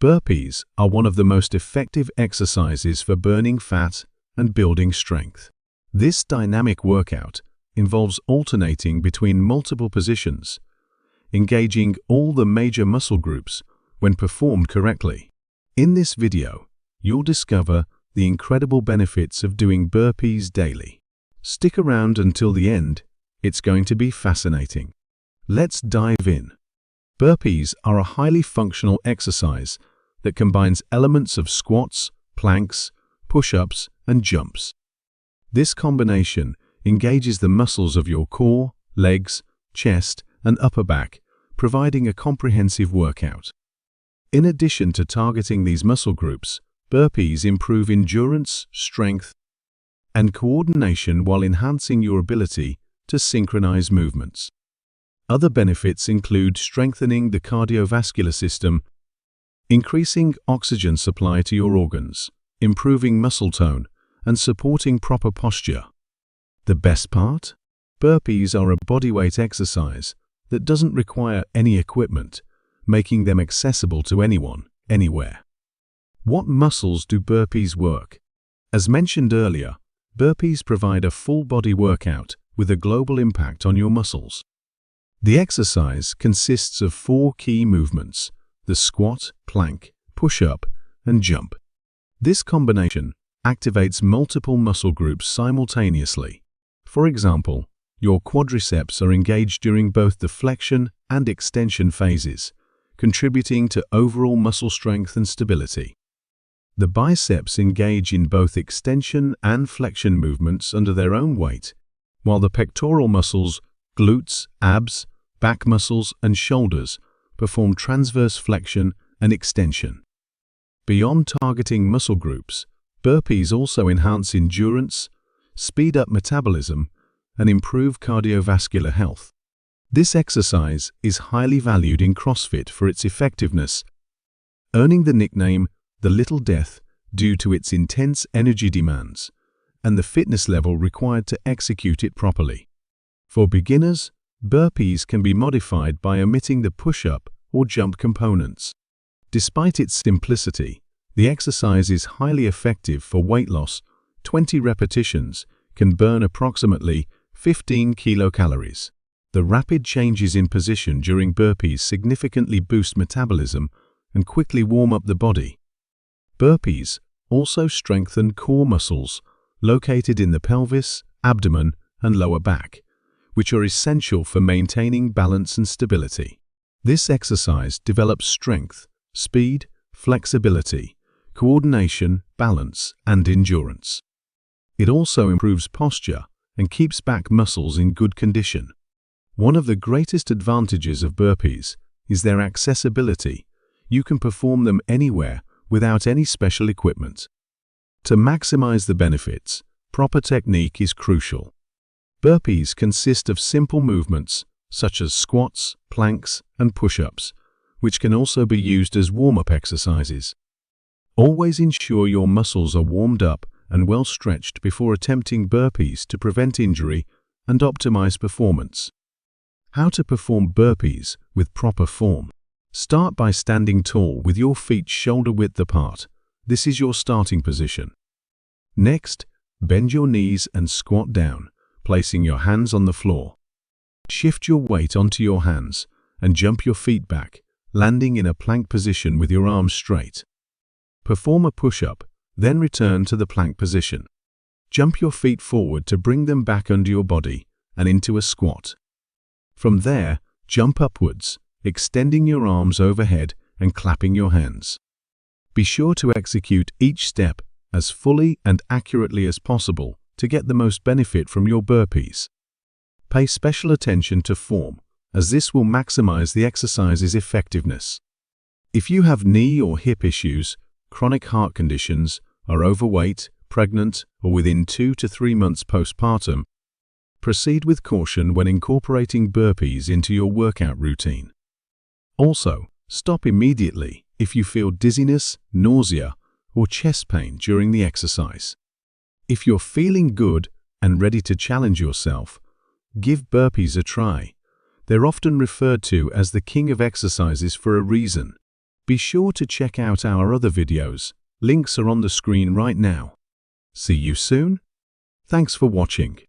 Burpees are one of the most effective exercises for burning fat and building strength. This dynamic workout involves alternating between multiple positions, engaging all the major muscle groups when performed correctly. In this video, you'll discover the incredible benefits of doing burpees daily. Stick around until the end, it's going to be fascinating. Let's dive in. Burpees are a highly functional exercise that combines elements of squats, planks, push-ups, and jumps. This combination engages the muscles of your core, legs, chest, and upper back, providing a comprehensive workout. In addition to targeting these muscle groups, burpees improve endurance, strength, and coordination while enhancing your ability to synchronize movements. Other benefits include strengthening the cardiovascular system, increasing oxygen supply to your organs, improving muscle tone, and supporting proper posture. The best part? Burpees are a bodyweight exercise that doesn't require any equipment, making them accessible to anyone, anywhere. What muscles do burpees work? As mentioned earlier, burpees provide a full-body workout with a global impact on your muscles. The exercise consists of 4 key movements: the squat, plank, push-up, and jump. This combination activates multiple muscle groups simultaneously. For example, your quadriceps are engaged during both the flexion and extension phases, contributing to overall muscle strength and stability. The biceps engage in both extension and flexion movements under their own weight, while the pectoral muscles, glutes, abs, back muscles, and shoulders perform transverse flexion and extension. Beyond targeting muscle groups, burpees also enhance endurance, speed up metabolism, and improve cardiovascular health. This exercise is highly valued in CrossFit for its effectiveness, earning the nickname the Little Death due to its intense energy demands and the fitness level required to execute it properly. For beginners, burpees can be modified by omitting the push-up or jump components. Despite its simplicity, the exercise is highly effective for weight loss. 20 repetitions can burn approximately 15 kilocalories. The rapid changes in position during burpees significantly boost metabolism and quickly warm up the body. Burpees also strengthen core muscles located in the pelvis, abdomen, and lower back, which are essential for maintaining balance and stability. This exercise develops strength, speed, flexibility, coordination, balance, and endurance. It also improves posture and keeps back muscles in good condition. One of the greatest advantages of burpees is their accessibility. You can perform them anywhere without any special equipment. To maximize the benefits, proper technique is crucial. Burpees consist of simple movements such as squats, planks, and push-ups, which can also be used as warm-up exercises. Always ensure your muscles are warmed up and well stretched before attempting burpees to prevent injury and optimize performance. How to perform burpees with proper form? Start by standing tall with your feet shoulder-width apart. This is your starting position. Next, bend your knees and squat down, placing your hands on the floor. Shift your weight onto your hands and jump your feet back, landing in a plank position with your arms straight. Perform a push-up, then return to the plank position. Jump your feet forward to bring them back under your body and into a squat. From there, jump upwards, extending your arms overhead and clapping your hands. Be sure to execute each step as fully and accurately as possible to get the most benefit from your burpees. Pay special attention to form, as this will maximize the exercise's effectiveness. If you have knee or hip issues, chronic heart conditions, are overweight, pregnant, or within 2 to 3 months postpartum, proceed with caution when incorporating burpees into your workout routine. Also, stop immediately if you feel dizziness, nausea, or chest pain during the exercise. If you're feeling good and ready to challenge yourself, give burpees a try. They're often referred to as the king of exercises for a reason. Be sure to check out our other videos. Links are on the screen right now. See you soon. Thanks for watching.